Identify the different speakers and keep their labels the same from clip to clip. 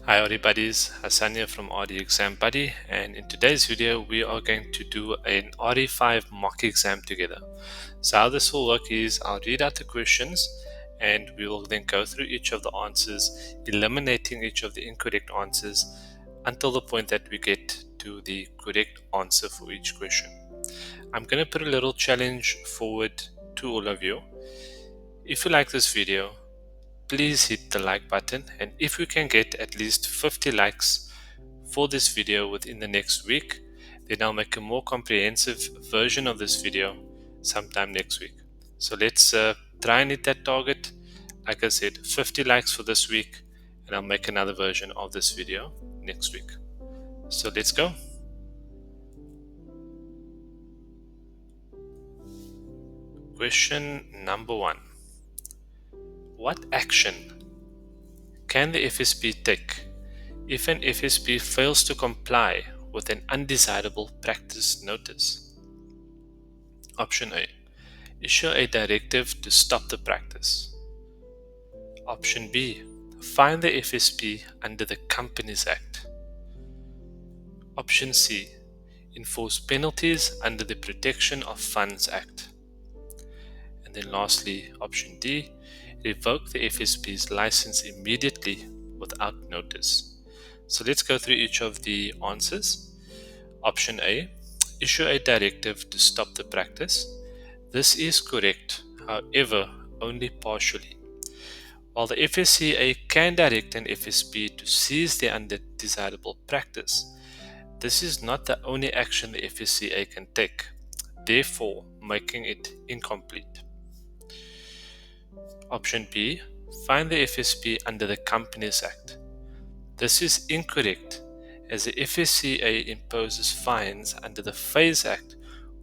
Speaker 1: Hi everybody, Hassan here from RE Exam Buddy, and in today's video we are going to do an RE5 mock exam together. So how this will work is I'll read out the questions and we will then go through each of the answers, eliminating each of the incorrect answers until the point that we get to the correct answer for each question. I'm going to put a little challenge forward to all of you. If you like this video, please hit the like button, and if we can get at least 50 likes for this video within the next week, then I'll make a more comprehensive version of this video sometime next week. So let's try and hit that target. Like I said, 50 likes for this week, and I'll make another version of this video next week. So let's go. Question number 1. What action can the FSP take if an FSP fails to comply with an undesirable practice notice? Option A. Issue a directive to stop the practice. Option B. Fine the FSP under the Companies Act. Option C. Enforce penalties under the Protection of Funds Act. And then lastly, option D. Revoke the FSP's license immediately without notice. So let's go through each of the answers. Option A. Issue a directive to stop the practice. This is correct, however, only partially. While the FSCA can direct an FSP to cease their undesirable practice, this is not the only action the FSCA can take, therefore making it incomplete. Option B. Fine the FSP under the Companies Act. This is incorrect, as the FSCA imposes fines under the FASE Act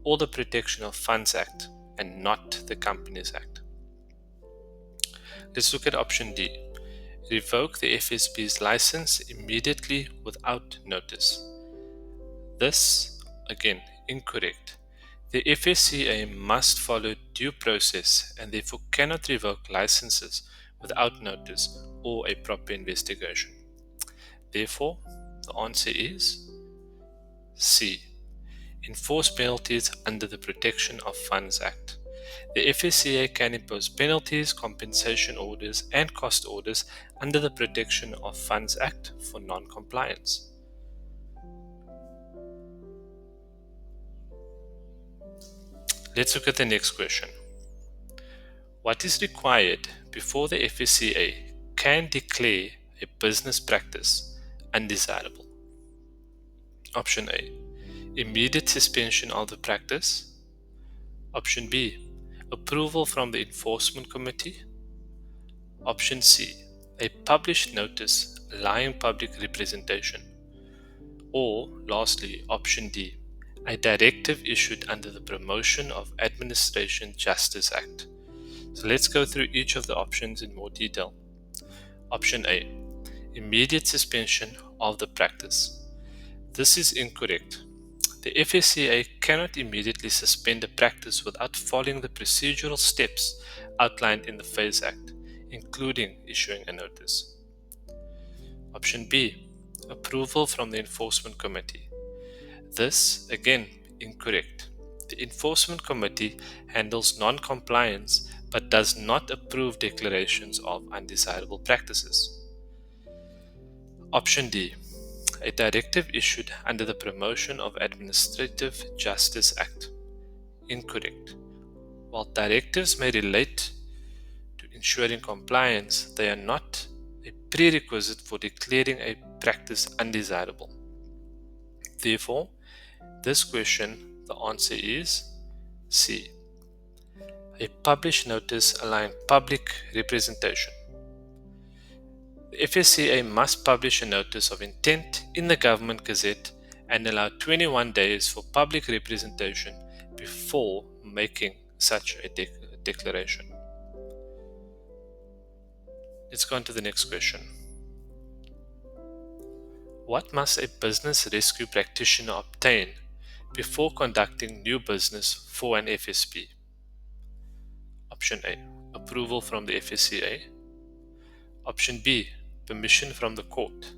Speaker 1: or the Protection of Funds Act and not the Companies Act. Let's look at option D. Revoke the FSP's license immediately without notice. This, again, incorrect. The FSCA must follow due process and therefore cannot revoke licenses without notice or a proper investigation. Therefore, the answer is C. Enforce penalties under the Protection of Funds Act. The FSCA can impose penalties, compensation orders, and cost orders under the Protection of Funds Act for non-compliance. Let's look at the next question. What is required before the FSCA can declare a business practice undesirable? Option A. Immediate suspension of the practice. Option B. Approval from the Enforcement Committee. Option C. A published notice allowing public representation. Or, lastly, option D. A directive issued under the Promotion of Administration Justice Act. So let's go through each of the options in more detail. Option A. Immediate suspension of the practice. This is incorrect. The FSCA cannot immediately suspend a practice without following the procedural steps outlined in the FASE Act, including issuing a notice. Option B. Approval from the Enforcement Committee. This, again, incorrect. The Enforcement Committee handles non-compliance but does not approve declarations of undesirable practices. Option D. A directive issued under the Promotion of Administrative Justice Act. Incorrect. While directives may relate to ensuring compliance, they are not a prerequisite for declaring a practice undesirable. Therefore, this question, the answer is C. A published notice allowing public representation. The FSCA must publish a notice of intent in the Government Gazette and allow 21 days for public representation before making such a declaration. Let's go on to the next question. What must a business rescue practitioner obtain before conducting new business for an FSP? Option A. Approval from the FSCA. Option B. Permission from the court.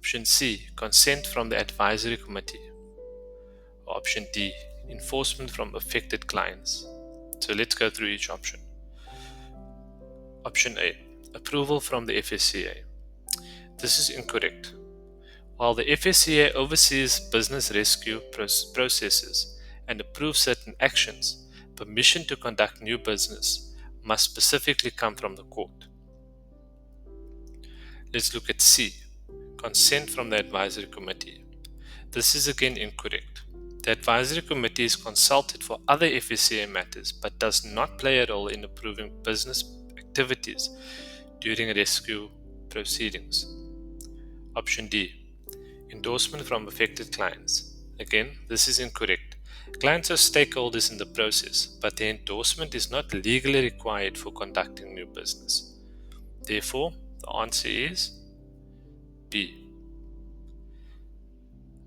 Speaker 1: Option C, consent from the advisory committee. Or option D, enforcement from affected clients. So let's go through each option. Option A, approval from the FSCA. This is incorrect. While the FSCA oversees business rescue processes and approves certain actions, permission to conduct new business must specifically come from the court. Let's look at C, consent from the advisory committee. This is again incorrect. The advisory committee is consulted for other FSCA matters but does not play a role in approving business activities during rescue proceedings. Option D, endorsement from affected clients. Again, this is incorrect. Clients are stakeholders in the process, but their endorsement is not legally required for conducting new business. Therefore, the answer is B.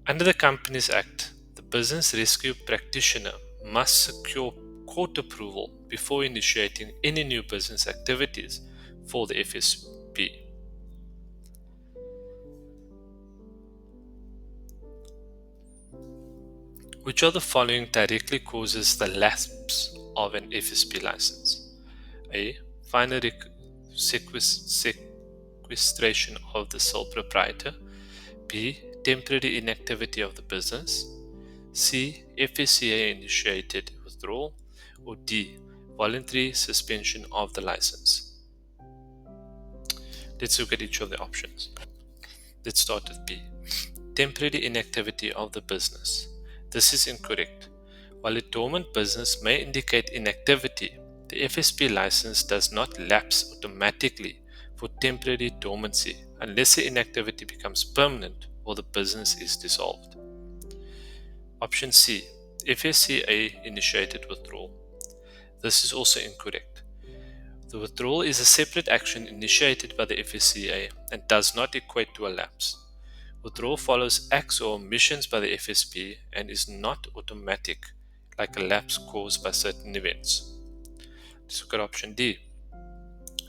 Speaker 1: Under the Companies Act, the business rescue practitioner must secure court approval before initiating any new business activities for the FSP. Which of the following directly causes the lapse of an FSP license? A. Final sequestration of the sole proprietor. B. Temporary inactivity of the business. C. FSCA initiated withdrawal. Or D. Voluntary suspension of the license. Let's look at each of the options. Let's start with B. Temporary inactivity of the business. This is incorrect. While a dormant business may indicate inactivity, the FSP license does not lapse automatically for temporary dormancy unless the inactivity becomes permanent or the business is dissolved. Option C, FSCA initiated withdrawal. This is also incorrect. The withdrawal is a separate action initiated by the FSCA and does not equate to a lapse. Withdrawal follows acts or omissions by the FSP and is not automatic, like a lapse caused by certain events. Let's look at option D.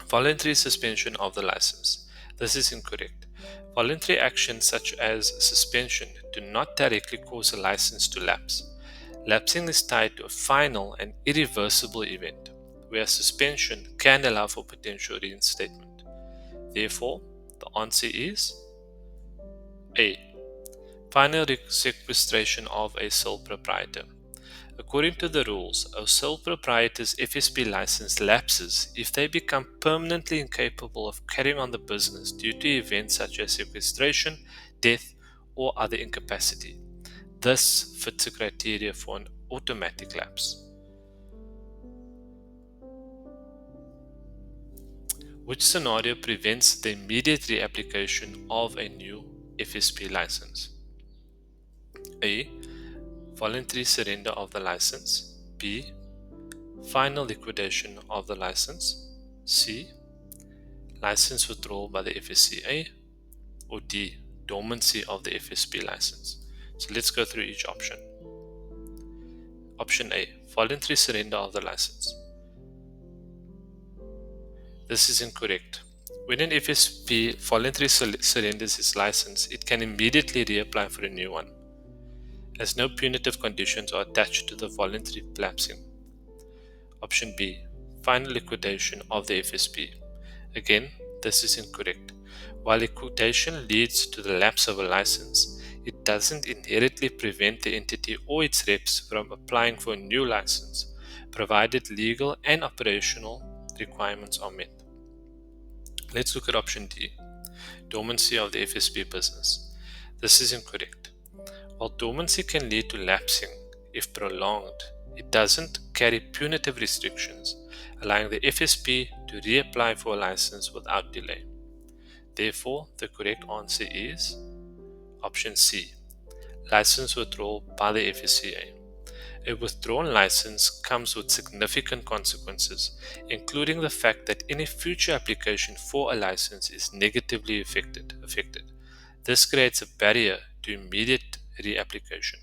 Speaker 1: Voluntary suspension of the license. This is incorrect. Voluntary actions such as suspension do not directly cause a license to lapse. Lapsing is tied to a final and irreversible event, where suspension can allow for potential reinstatement. Therefore, the answer is A. Final sequestration of a sole proprietor. According to the rules, a sole proprietor's FSP license lapses if they become permanently incapable of carrying on the business due to events such as sequestration, death, or other incapacity. This fits the criteria for an automatic lapse. Which scenario prevents the immediate reapplication of a new FSP license? A. Voluntary surrender of the license. B. Final liquidation of the license. C. License withdrawal by the FSCA. Or D. Dormancy of the FSP license. So let's go through each option. Option A. Voluntary surrender of the license. This is incorrect. When an FSP voluntarily surrenders its license, it can immediately reapply for a new one, as no punitive conditions are attached to the voluntary lapsing. Option B. Final liquidation of the FSP. Again, this is incorrect. While liquidation leads to the lapse of a license, it doesn't inherently prevent the entity or its reps from applying for a new license, provided legal and operational requirements are met. Let's look at option D. Dormancy of the FSP business. This is incorrect. While dormancy can lead to lapsing if prolonged, it doesn't carry punitive restrictions, allowing the FSP to reapply for a license without delay. Therefore, the correct answer is option C. License withdrawal by the FSCA. A withdrawn license comes with significant consequences, including the fact that any future application for a license is negatively affected. This creates a barrier to immediate reapplication.